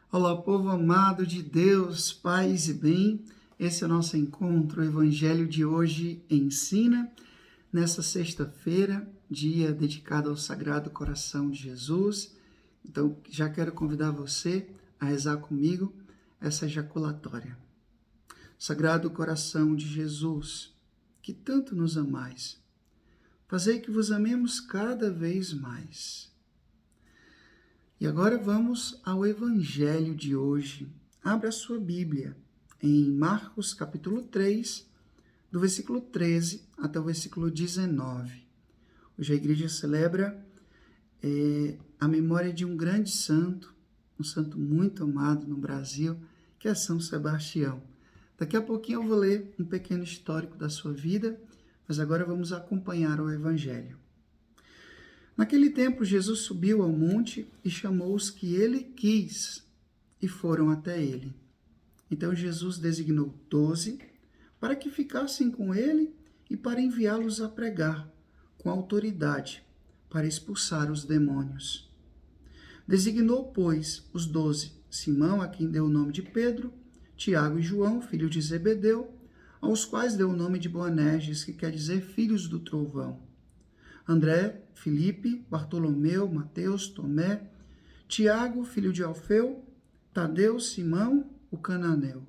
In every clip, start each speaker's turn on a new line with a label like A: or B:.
A: Olá, povo amado de Deus, paz e bem. Esse é o nosso encontro. O Evangelho de hoje ensina, nessa sexta-feira, dia dedicado ao Sagrado Coração de Jesus. Então, já quero convidar você a rezar comigo essa ejaculatória. Sagrado Coração de Jesus, que tanto nos amais, fazei que vos amemos cada vez mais. E agora vamos ao Evangelho de hoje. Abra a sua Bíblia em Marcos capítulo 3, do versículo 13 até o versículo 19. Hoje a igreja celebra a memória de um grande santo, um santo muito amado no Brasil, que é São Sebastião. Daqui a pouquinho eu vou ler um pequeno histórico da sua vida, mas agora vamos acompanhar o Evangelho. Naquele tempo, Jesus subiu ao monte e chamou os que ele quis, e foram até ele. Então Jesus designou 12 para que ficassem com ele e para enviá-los a pregar, com autoridade, para expulsar os demônios. Designou, pois, os 12, Simão, a quem deu o nome de Pedro, Tiago e João, filho de Zebedeu, aos quais deu o nome de Boanerges, que quer dizer filhos do trovão. André, Filipe, Bartolomeu, Mateus, Tomé, Tiago, filho de Alfeu, Tadeu, Simão, o cananeu,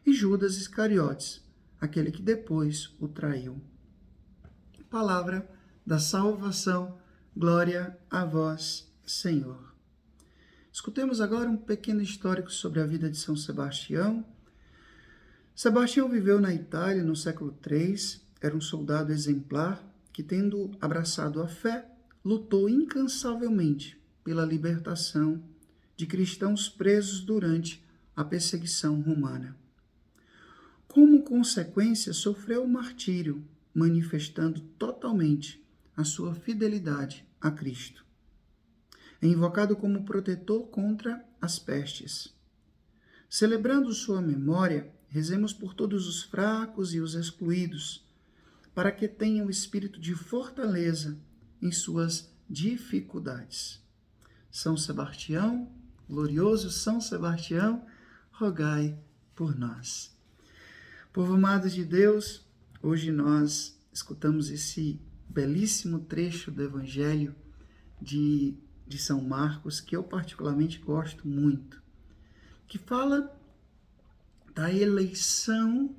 A: e Judas Iscariotes, aquele que depois o traiu. Palavra da salvação, glória a vós, Senhor. Escutemos agora um pequeno histórico sobre a vida de São Sebastião. Sebastião viveu na Itália no século III, era um soldado exemplar, que, tendo abraçado a fé, lutou incansavelmente pela libertação de cristãos presos durante a perseguição romana. Como consequência, sofreu o martírio, manifestando totalmente a sua fidelidade a Cristo. É invocado como protetor contra as pestes. Celebrando sua memória, rezemos por todos os fracos e os excluídos, para que tenham espírito de fortaleza em suas dificuldades. São Sebastião, glorioso São Sebastião, rogai por nós. Povo amado de Deus, hoje nós escutamos esse belíssimo trecho do Evangelho de São Marcos, que eu particularmente gosto muito, que fala da eleição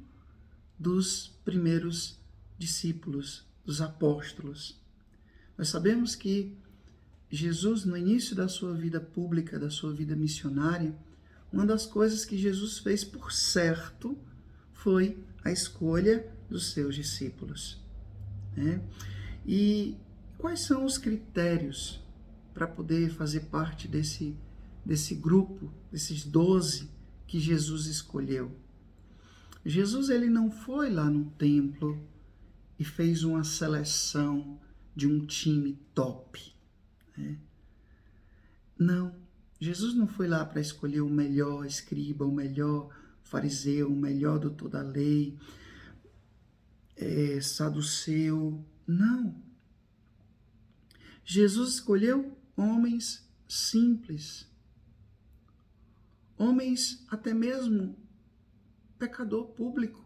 A: dos primeiros discípulos, dos apóstolos. Nós sabemos que Jesus, no início da sua vida pública, da sua vida missionária, uma das coisas que Jesus fez por certo foi a escolha dos seus discípulos. Né? E quais são os critérios para poder fazer parte desse grupo, desses 12 que Jesus escolheu? Jesus, ele não foi lá no templo e fez uma seleção de um time top. Né? Não, Jesus não foi lá para escolher o melhor escriba, o melhor fariseu, o melhor doutor da lei, saduceu. Não. Jesus escolheu homens simples, homens até mesmo pecador público.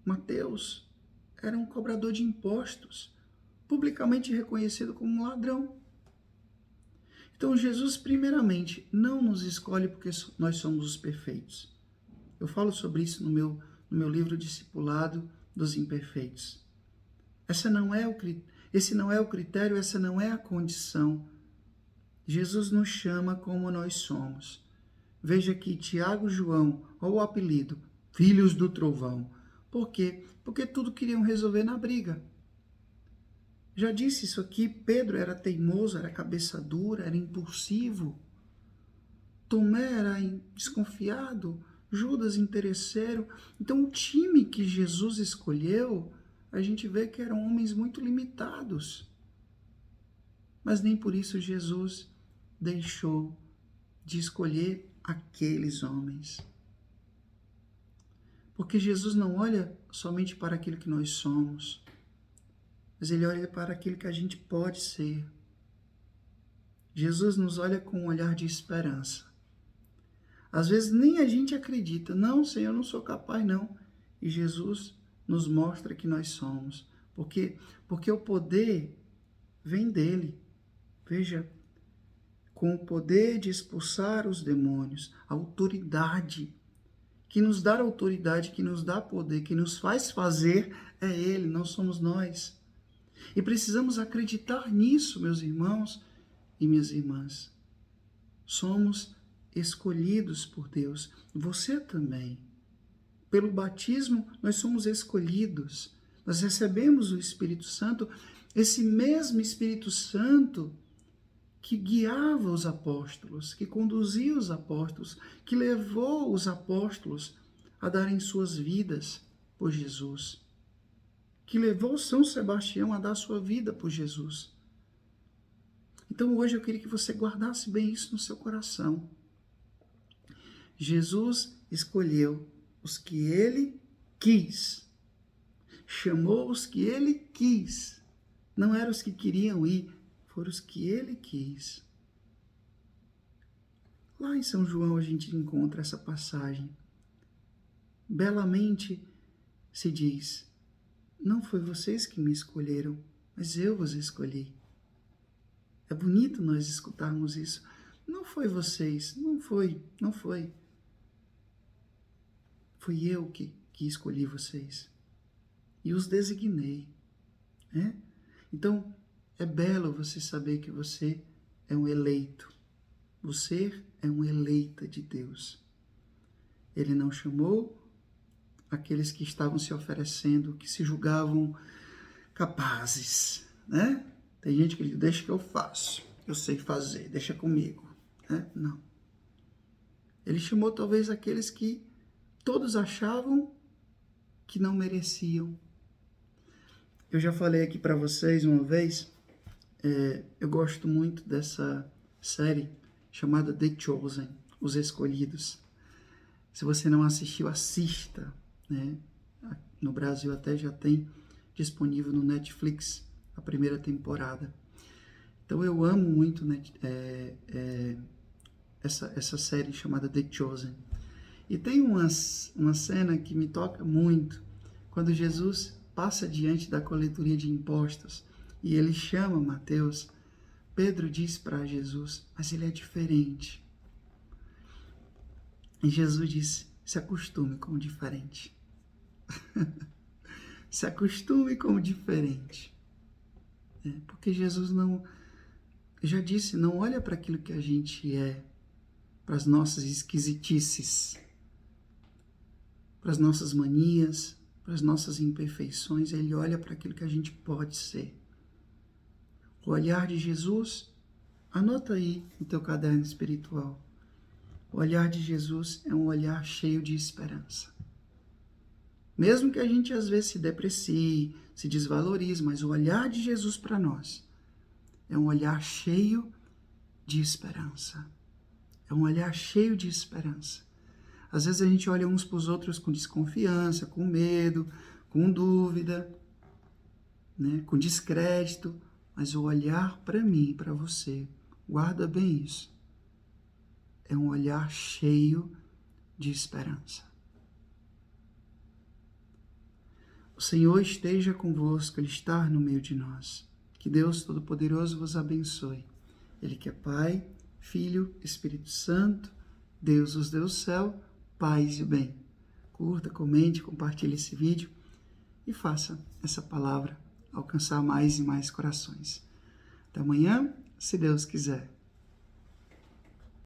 A: Mateus era um cobrador de impostos, publicamente reconhecido como um ladrão. Então Jesus, primeiramente, não nos escolhe porque nós somos os perfeitos. Eu falo sobre isso no meu livro Discipulado dos Imperfeitos. Esse não é o critério, essa não é a condição. Jesus nos chama como nós somos. Veja aqui, Tiago e João, ou o apelido, filhos do trovão. Por quê? Porque tudo queriam resolver na briga. Já disse isso aqui, Pedro era teimoso, era cabeça dura, era impulsivo. Tomé era desconfiado, Judas interesseiro. Então o time que Jesus escolheu, a gente vê que eram homens muito limitados. Mas nem por isso Jesus deixou de escolher aqueles homens. Porque Jesus não olha somente para aquilo que nós somos, mas ele olha para aquilo que a gente pode ser. Jesus nos olha com um olhar de esperança. Às vezes nem a gente acredita. Não, Senhor, eu não sou capaz, não. E Jesus nos mostra que nós somos. Porque o poder vem dele. Veja, com o poder de expulsar os demônios, a autoridade, que nos dá autoridade, que nos dá poder, que nos faz fazer, é ele, não somos nós. E precisamos acreditar nisso, meus irmãos e minhas irmãs. Somos escolhidos por Deus. Você também. Pelo batismo, nós somos escolhidos. Nós recebemos o Espírito Santo, esse mesmo Espírito Santo que guiava os apóstolos, que conduzia os apóstolos, que levou os apóstolos a darem suas vidas por Jesus, que levou São Sebastião a dar sua vida por Jesus. Então hoje eu queria que você guardasse bem isso no seu coração. Jesus escolheu os que ele quis, chamou os que ele quis, não eram os que queriam ir, foram os que ele quis. Lá em São João a gente encontra essa passagem. Belamente se diz: não foi vocês que me escolheram, mas eu vos escolhi. É bonito nós escutarmos isso. Não foi vocês, não foi. Fui eu que escolhi vocês. E os designei. Né? Então, é belo você saber que você é um eleito. Você é um eleita de Deus. Ele não chamou aqueles que estavam se oferecendo, que se julgavam capazes, né? Tem gente que diz, deixa que eu faço, eu sei fazer, deixa comigo. Né? Não. Ele chamou talvez aqueles que todos achavam que não mereciam. Eu já falei aqui para vocês uma vez, eu gosto muito dessa série chamada The Chosen, Os Escolhidos. Se você não assistiu, assista. Né? No Brasil até já tem disponível no Netflix a primeira temporada. Então eu amo muito, né, essa série chamada The Chosen. E tem uma cena que me toca muito, quando Jesus passa diante da coletoria de impostos e ele chama Mateus. Pedro diz para Jesus, mas ele é diferente. E Jesus disse, se acostume com o diferente. Se acostume com o diferente. Porque Jesus não, eu já disse, não olha para aquilo que a gente é, para as nossas esquisitices, para as nossas manias, para as nossas imperfeições. Ele olha para aquilo que a gente pode ser. O olhar de Jesus, anota aí no teu caderno espiritual. O olhar de Jesus é um olhar cheio de esperança. Mesmo que a gente às vezes se deprecie, se desvalorize, mas o olhar de Jesus para nós é um olhar cheio de esperança. É um olhar cheio de esperança. Às vezes a gente olha uns para os outros com desconfiança, com medo, com dúvida, né, com descrédito. Mas o olhar para mim e para você, guarda bem isso, é um olhar cheio de esperança. O Senhor esteja convosco, Ele está no meio de nós. Que Deus Todo-Poderoso vos abençoe. Ele que é Pai, Filho, Espírito Santo, Deus os deu o céu, paz e bem. Curta, comente, compartilhe esse vídeo e faça essa palavra alcançar mais e mais corações. Até amanhã, se Deus quiser.